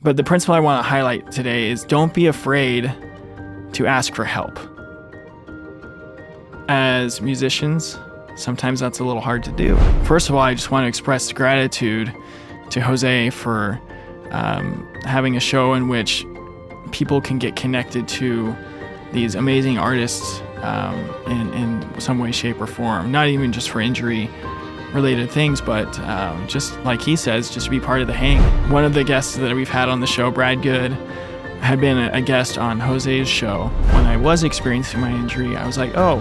But the principle I want to highlight today is don't be afraid to ask for help. As musicians, sometimes that's a little hard to do. First of all, I just want to express gratitude to Jose for having a show in which people can get connected to these amazing artists in some way, shape, or form. Not even just for injury-related things, but just like he says, just to be part of the hang. One of the guests that we've had on the show, Goode, had been a guest on Jose's show. When I was experiencing my injury, I was like, oh,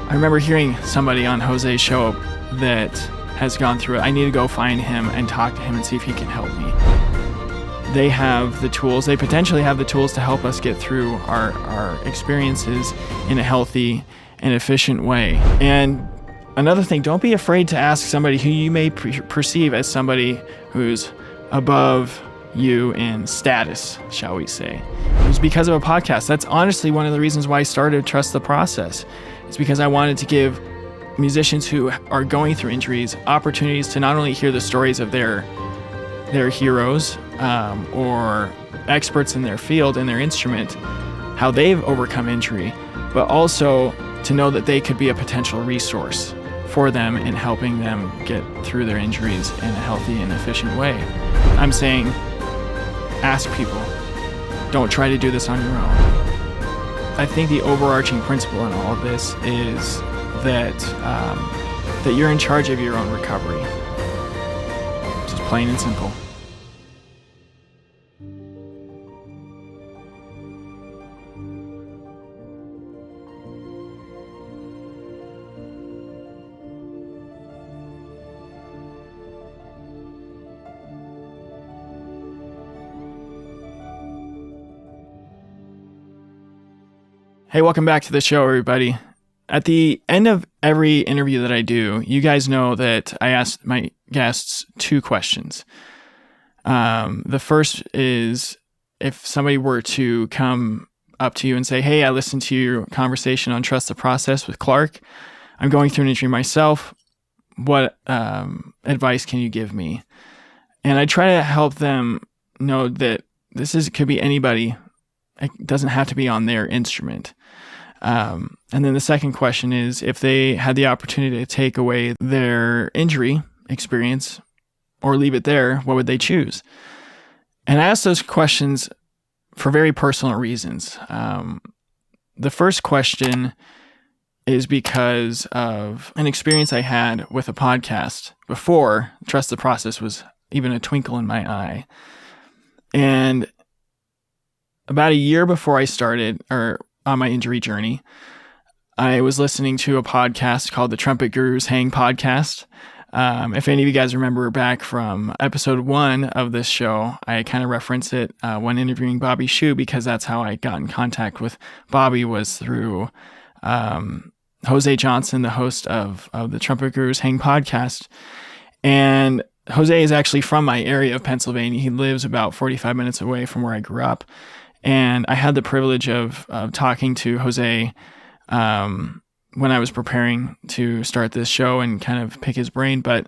I remember hearing somebody on Jose's show that has gone through it. I need to go find him and talk to him and see if he can help me. They have the tools. They potentially have the tools to help us get through our experiences in a healthy and efficient way. And another thing, don't be afraid to ask somebody who you may perceive as somebody who's above you in status, shall we say. It was because of a podcast. That's honestly one of the reasons why I started Trust the Process. It's because I wanted to give musicians who are going through injuries opportunities to not only hear the stories of their heroes or experts in their field and their instrument, how they've overcome injury, but also to know that they could be a potential resource for them in helping them get through their injuries in a healthy and efficient way. I'm saying, ask people. Don't try to do this on your own. I think the overarching principle in all of this is that that you're in charge of your own recovery. Just plain and simple. Hey, welcome back to the show, everybody. At the end of every interview that I do, you guys know that I ask my guests two questions. The first is if somebody were to come up to you and say, hey, I listened to your conversation on Trust the Process with Clark. I'm going through an injury myself. What advice can you give me? And I try to help them know that could be anybody. It doesn't have to be on their instrument. And then the second question is, if they had the opportunity to take away their injury experience or leave it there, what would they choose? And I ask those questions for very personal reasons. The first question is because of an experience I had with a podcast before Trust the Process was even a twinkle in my eye. And about a year before I started, on my injury journey, I was listening to a podcast called the Trumpet Gurus Hang Podcast. If any of you guys remember back from episode 1 of this show, I kind of reference it when interviewing Bobby Shu, because that's how I got in contact with Bobby, was through José Johnson, the host of the Trumpet Gurus Hang Podcast. And Jose is actually from my area of Pennsylvania. He lives about 45 minutes away from where I grew up. And I had the privilege of talking to Jose when I was preparing to start this show and kind of pick his brain. But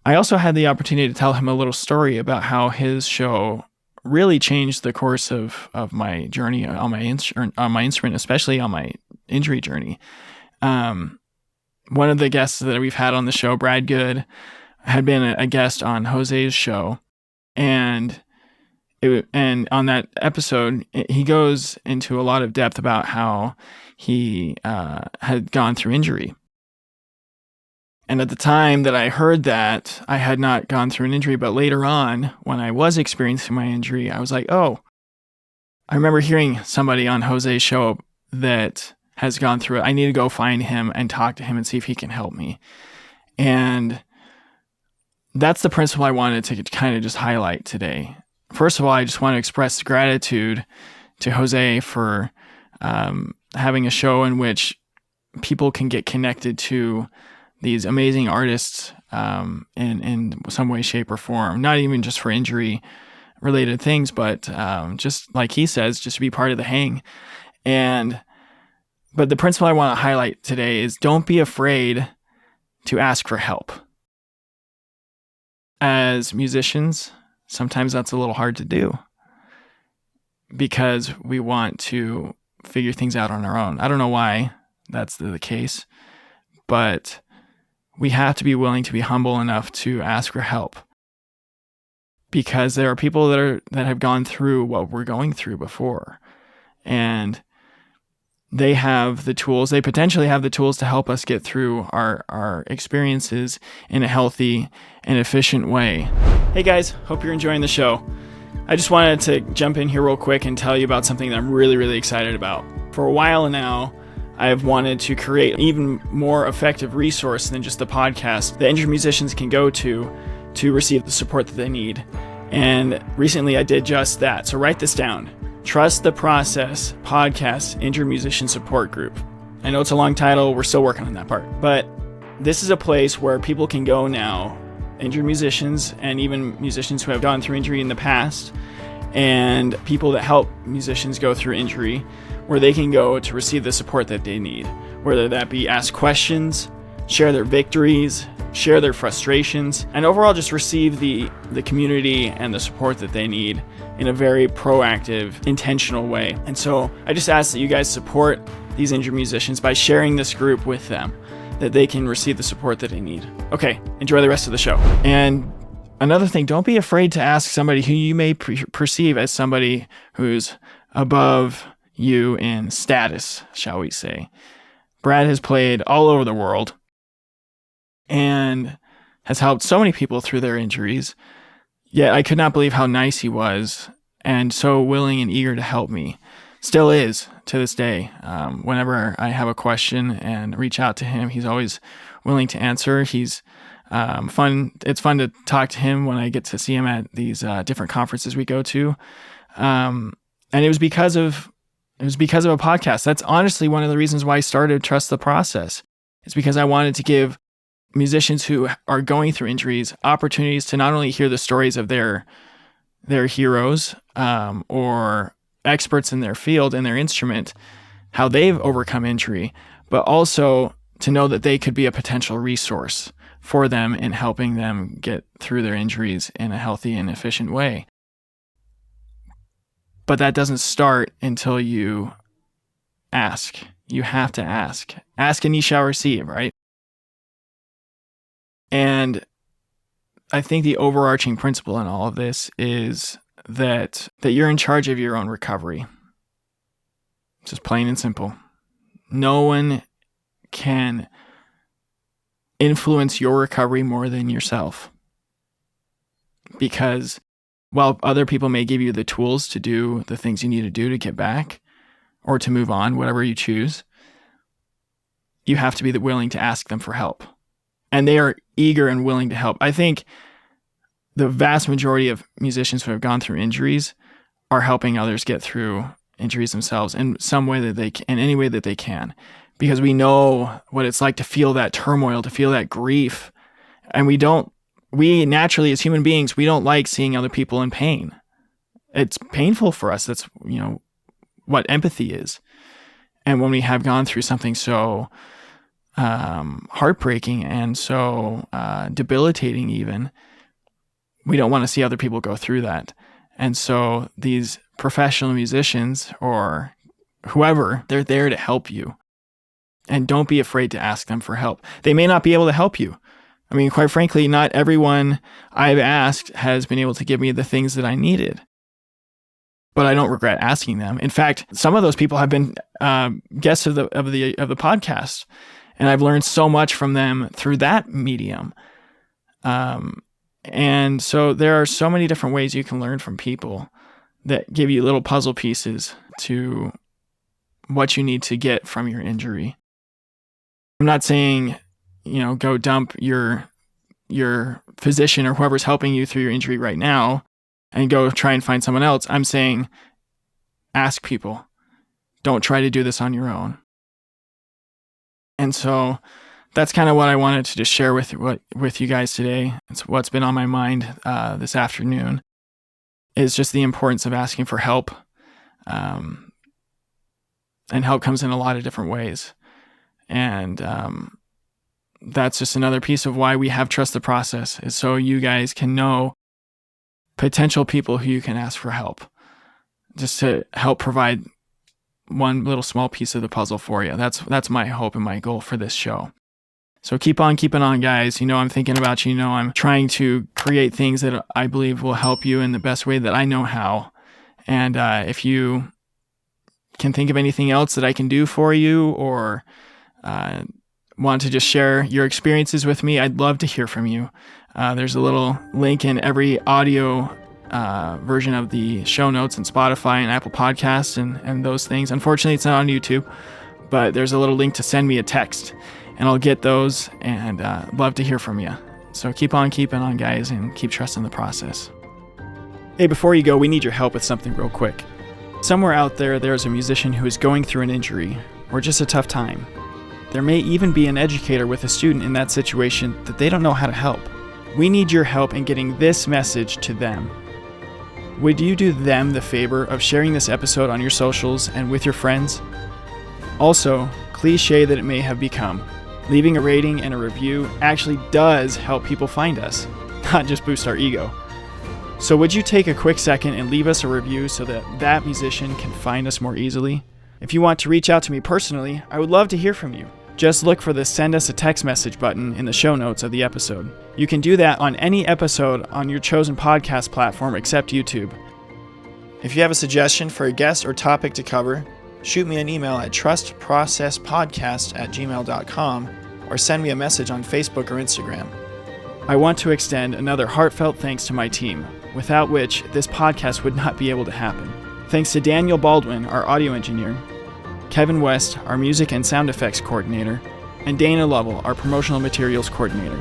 I also had the opportunity to tell him a little story about how his show really changed the course of my journey on my instrument, especially on my injury journey. One of the guests that we've had on the show, Goode, had been a guest on Jose's show. And on that episode, he goes into a lot of depth about how he had gone through injury. And at the time that I heard that, I had not gone through an injury, but later on, when I was experiencing my injury, I was like, oh, I remember hearing somebody on Jose's show that has gone through it. I need to go find him and talk to him and see if he can help me. And that's the principle I wanted to kind of just highlight today. First of all, I just want to express gratitude to Jose for having a show in which people can get connected to these amazing artists in some way, shape, or form. Not even just for injury-related things, but just like he says, just to be part of the hang. But the principle I want to highlight today is don't be afraid to ask for help. As musicians, sometimes that's a little hard to do because we want to figure things out on our own. I don't know why that's the case, but we have to be willing to be humble enough to ask for help, because there are people that have gone through what we're going through before, and they have the tools. They potentially have the tools to help us get through our experiences in a healthy and efficient way. Hey guys, hope you're enjoying the show. I just wanted to jump in here real quick and tell you about something that I'm really, really excited about. For a while now, I have wanted to create an even more effective resource than just the podcast that injured musicians can go to receive the support that they need. And recently I did just that. So write this down. Trust the Process Podcast Injured Musician Support Group. I know it's a long title. We're still working on that part. But this is a place where people can go now, injured musicians and even musicians who have gone through injury in the past, and people that help musicians go through injury, where they can go to receive the support that they need, whether that be ask questions, share their victories, share their frustrations, and overall just receive the community and the support that they need in a very proactive, intentional way. And so I just ask that you guys support these injured musicians by sharing this group with them, that they can receive the support that they need. Okay, enjoy the rest of the show. And another thing, don't be afraid to ask somebody who you may perceive as somebody who's above you in status, shall we say. Brad has played all over the world and has helped so many people through their injuries. Yet I could not believe how nice he was and so willing and eager to help me. Still is to this day. Whenever I have a question and reach out to him, he's always willing to answer. He's fun. It's fun to talk to him when I get to see him at these different conferences we go to. And it was because of a podcast. That's honestly one of the reasons why I started Trust the Process. It's because I wanted to give musicians who are going through injuries opportunities to not only hear the stories of their heroes or experts in their field and their instrument, how they've overcome injury, but also to know that they could be a potential resource for them in helping them get through their injuries in a healthy and efficient way. But that doesn't start until you ask. You have to ask. Ask and ye shall receive, right? And I think the overarching principle in all of this is that you're in charge of your own recovery. It's just plain and simple. No one can influence your recovery more than yourself. Because while other people may give you the tools to do the things you need to do to get back or to move on, whatever you choose, you have to be willing to ask them for help. And they are eager and willing to help. I think the vast majority of musicians who have gone through injuries are helping others get through injuries themselves in some way that they can, in any way that they can, because we know what it's like to feel that turmoil, to feel that grief. And we naturally as human beings, we don't like seeing other people in pain. It's painful for us. That's, what empathy is. And when we have gone through something so heartbreaking and so debilitating even, we don't want to see other people go through that. And so these professional musicians or whoever, they're there to help you. And don't be afraid to ask them for help. They may not be able to help you. I mean, quite frankly, not everyone I've asked has been able to give me the things that I needed. But I don't regret asking them. In fact, some of those people have been guests of the podcast, and I've learned so much from them through that medium. And so there are so many different ways you can learn from people that give you little puzzle pieces to what you need to get from your injury. I'm not saying, go dump your physician or whoever's helping you through your injury right now and go try and find someone else. I'm saying ask people. Don't try to do this on your own. And so that's kind of what I wanted to just share with you guys today. It's what's been on my mind this afternoon, is just the importance of asking for help. And help comes in a lot of different ways. And that's just another piece of why we have Trust the Process, is so you guys can know potential people who you can ask for help, just to help provide one little small piece of the puzzle for you. That's my hope and my goal for this show. So keep on keeping on, guys. I'm thinking about you. I'm trying to create things that I believe will help you in the best way that I know how. And if you can think of anything else that I can do for you, or want to just share your experiences with me, I'd love to hear from you. There's a little link in every audio version of the show notes in Spotify and Apple Podcasts and those things. Unfortunately, it's not on YouTube, but there's a little link to send me a text, and I'll get those, and love to hear from you. So keep on keeping on, guys, and keep trusting the process. Hey, before you go, we need your help with something real quick. Somewhere out there's a musician who is going through an injury or just a tough time. There may even be an educator with a student in that situation that they don't know how to help. We need your help in getting this message to them. Would you do them the favor of sharing this episode on your socials and with your friends? Also, cliche that it may have become, leaving a rating and a review actually does help people find us, not just boost our ego. So would you take a quick second and leave us a review so that musician can find us more easily? If you want to reach out to me personally, I would love to hear from you. Just look for the Send Us a Text Message button in the show notes of the episode. You can do that on any episode on your chosen podcast platform except YouTube. If you have a suggestion for a guest or topic to cover, shoot me an email at trustprocesspodcast@gmail.com or send me a message on Facebook or Instagram. I want to extend another heartfelt thanks to my team, without which this podcast would not be able to happen. Thanks to Daniel Baldwin, our audio engineer, Kevin West, our music and sound effects coordinator, and Dana Lovell, our promotional materials coordinator.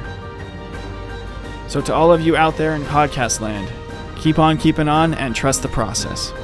So to all of you out there in podcast land, keep on keeping on and trust the process.